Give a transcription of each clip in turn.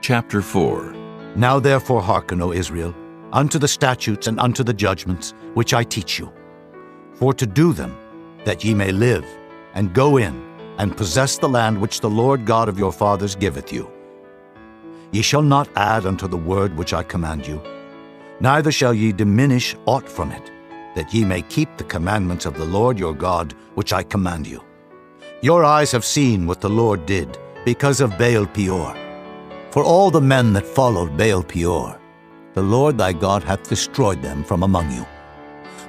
Chapter 4. Now therefore hearken, O Israel, unto the statutes and unto the judgments which I teach you, for to do them, that ye may live, and go in, and possess the land which the Lord God of your fathers giveth you. Ye shall not add unto the word which I command you, neither shall ye diminish aught from it, that ye may keep the commandments of the Lord your God which I command you. Your eyes have seen what the Lord did because of Baal Peor. For all the men that followed Baal Peor, the Lord thy God hath destroyed them from among you.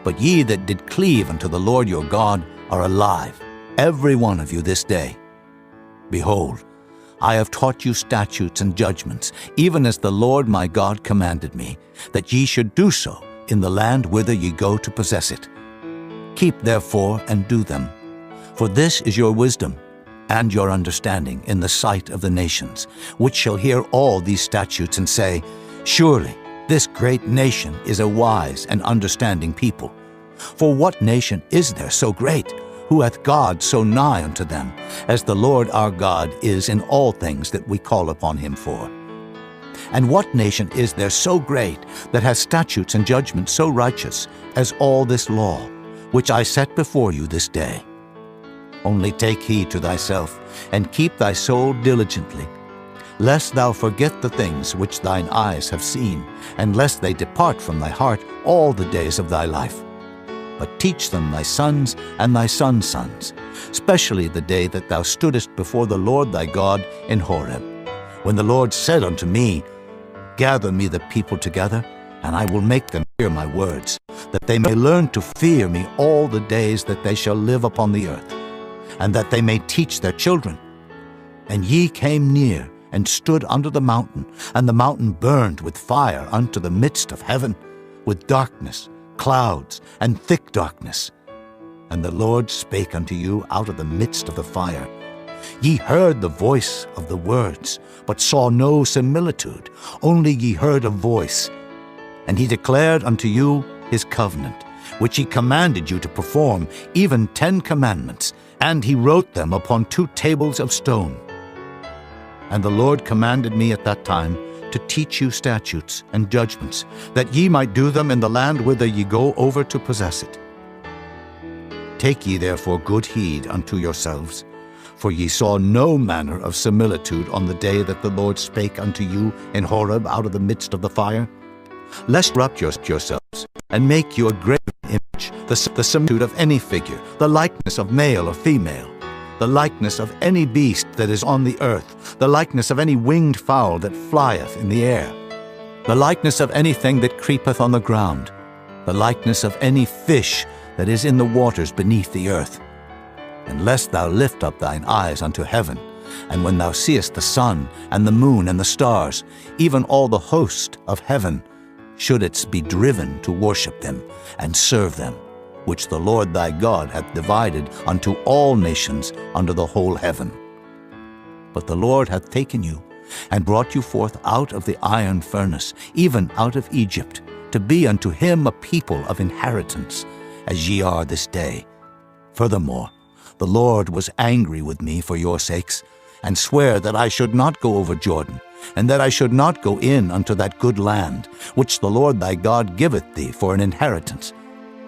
But ye that did cleave unto the Lord your God are alive, every one of you this day. Behold, I have taught you statutes and judgments, even as the Lord my God commanded me, that ye should do so in the land whither ye go to possess it. Keep therefore and do them, for this is your wisdom and your understanding in the sight of the nations, which shall hear all these statutes and say, Surely this great nation is a wise and understanding people. For what nation is there so great, who hath God so nigh unto them, as the Lord our God is in all things that we call upon him for? And what nation is there so great, that hath statutes and judgments so righteous, as all this law, which I set before you this day? Only take heed to thyself, and keep thy soul diligently, lest thou forget the things which thine eyes have seen, and lest they depart from thy heart all the days of thy life. But teach them thy sons and thy sons' sons, especially the day that thou stoodest before the Lord thy God in Horeb, when the Lord said unto me, Gather me the people together, and I will make them hear my words, that they may learn to fear me all the days that they shall live upon the earth, and that they may teach their children. And ye came near, and stood under the mountain, and the mountain burned with fire unto the midst of heaven, with darkness, clouds, and thick darkness. And the Lord spake unto you out of the midst of the fire. Ye heard the voice of the words, but saw no similitude, only ye heard a voice. And he declared unto you his covenant, which he commanded you to perform, even 10 commandments, and he wrote them upon 2 tables of stone. And the Lord commanded me at that time to teach you statutes and judgments, that ye might do them in the land whither ye go over to possess it. Take ye therefore good heed unto yourselves, for ye saw no manner of similitude on the day that the Lord spake unto you in Horeb out of the midst of the fire, lest corrupt yourselves, and make you a graven image, the similitude of any figure, the likeness of male or female, the likeness of any beast that is on the earth, the likeness of any winged fowl that flieth in the air, the likeness of anything that creepeth on the ground, the likeness of any fish that is in the waters beneath the earth. And lest thou lift up thine eyes unto heaven, and when thou seest the sun and the moon and the stars, even all the host of heaven, shouldest be driven to worship them and serve them, which the Lord thy God hath divided unto all nations under the whole heaven. But the Lord hath taken you, and brought you forth out of the iron furnace, even out of Egypt, to be unto him a people of inheritance, as ye are this day. Furthermore, the Lord was angry with me for your sakes, and sware that I should not go over Jordan, and that I should not go in unto that good land, which the Lord thy God giveth thee for an inheritance.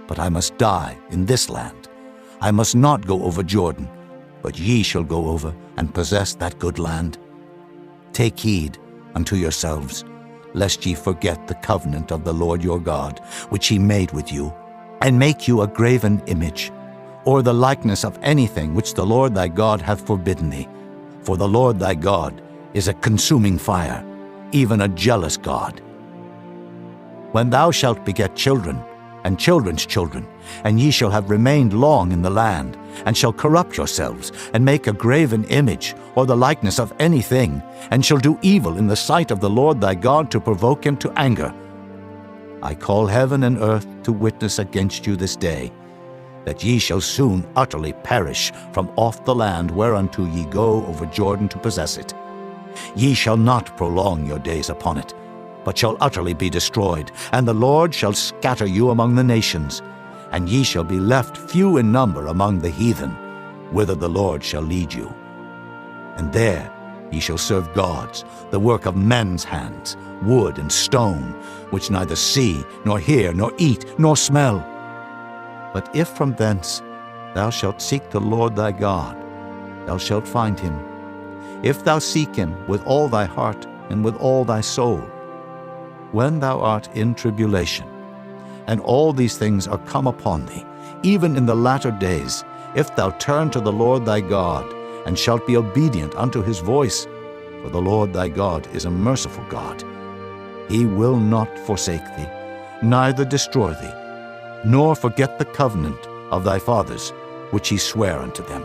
But I must die in this land. I must not go over Jordan, but ye shall go over and possess that good land. Take heed unto yourselves, lest ye forget the covenant of the Lord your God, which he made with you, and make you a graven image, or the likeness of anything which the Lord thy God hath forbidden thee. For the Lord thy God is a consuming fire, even a jealous God. When thou shalt beget children, and children's children, and ye shall have remained long in the land, and shall corrupt yourselves, and make a graven image, or the likeness of anything, and shall do evil in the sight of the Lord thy God to provoke him to anger, I call heaven and earth to witness against you this day, that ye shall soon utterly perish from off the land whereunto ye go over Jordan to possess it. Ye shall not prolong your days upon it, but shall utterly be destroyed, and the Lord shall scatter you among the nations, and ye shall be left few in number among the heathen, whither the Lord shall lead you. And there Ye shall serve gods, the work of men's hands, wood and stone, which neither see, nor hear, nor eat, nor smell. But if from thence thou shalt seek the Lord thy God, thou shalt find him, if thou seek him with all thy heart and with all thy soul. When thou art in tribulation, and all these things are come upon thee, even in the latter days, if thou turn to the Lord thy God, and shalt be obedient unto his voice, for the Lord thy God is a merciful God. He will not forsake thee, neither destroy thee, nor forget the covenant of thy fathers, which he sware unto them.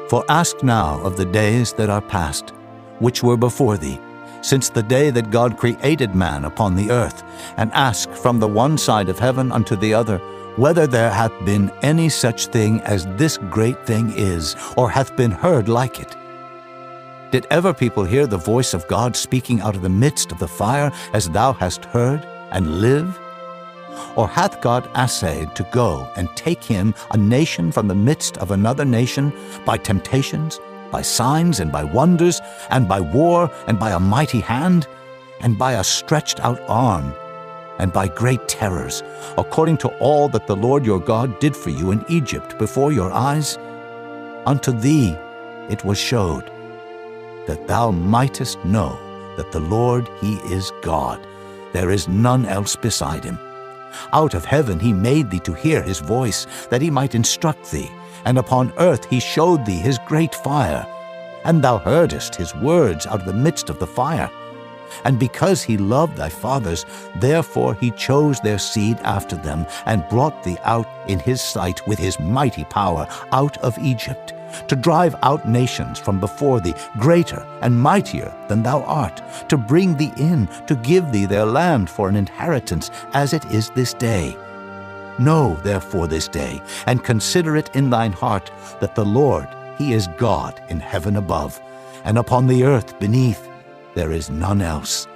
For ask now of the days that are past, which were before thee, since the day that God created man upon the earth, and ask from the one side of heaven unto the other, whether there hath been any such thing as this great thing is, or hath been heard like it. Did ever people hear the voice of God speaking out of the midst of the fire, as thou hast heard, and live? Or hath God assayed to go and take him, a nation from the midst of another nation, by temptations, by signs, and by wonders, and by war, and by a mighty hand, and by a stretched out arm, and by great terrors, according to all that the Lord your God did for you in Egypt before your eyes? Unto thee it was showed, that thou mightest know that the Lord he is God, there is none else beside him. Out of heaven he made thee to hear his voice, that he might instruct thee, and upon earth he showed thee his great fire, and thou heardest his words out of the midst of the fire. And because he loved thy fathers, therefore he chose their seed after them, and brought thee out in his sight with his mighty power out of Egypt, to drive out nations from before thee, greater and mightier than thou art, to bring thee in, to give thee their land for an inheritance, as it is this day. Know therefore this day, and consider it in thine heart, that the Lord, he is God in heaven above, and upon the earth beneath. There is none else.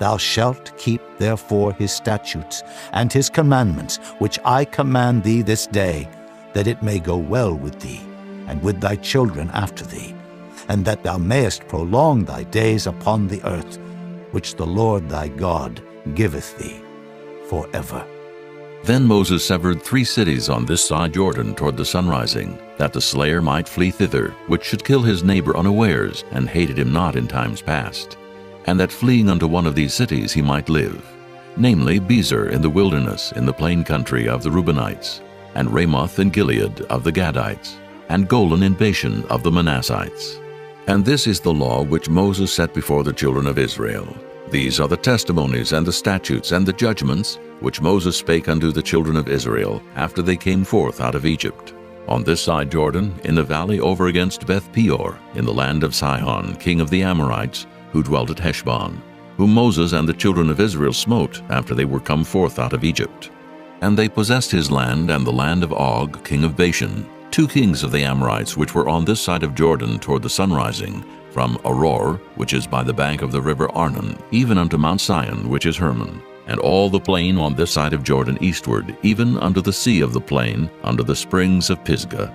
Thou shalt keep therefore his statutes and his commandments, which I command thee this day, that it may go well with thee, and with thy children after thee, and that thou mayest prolong thy days upon the earth, which the Lord thy God giveth thee forever. Then Moses severed 3 cities on this side Jordan toward the sunrising, that the slayer might flee thither, which should kill his neighbor unawares, and hated him not in times past, and that fleeing unto one of these cities he might live, namely Bezer in the wilderness in the plain country of the Reubenites, and Ramoth in Gilead of the Gadites, and Golan in Bashan of the Manassites. And this is the law which Moses set before the children of Israel. These are the testimonies and the statutes and the judgments which Moses spake unto the children of Israel after they came forth out of Egypt, on this side Jordan, in the valley over against Beth Peor, in the land of Sihon, king of the Amorites, who dwelt at Heshbon, whom Moses and the children of Israel smote after they were come forth out of Egypt. And they possessed his land and the land of Og, king of Bashan, 2 kings of the Amorites which were on this side of Jordan toward the sunrising, from Aror, which is by the bank of the river Arnon, even unto Mount Sion, which is Hermon, and all the plain on this side of Jordan eastward, even unto the sea of the plain, under the springs of Pisgah.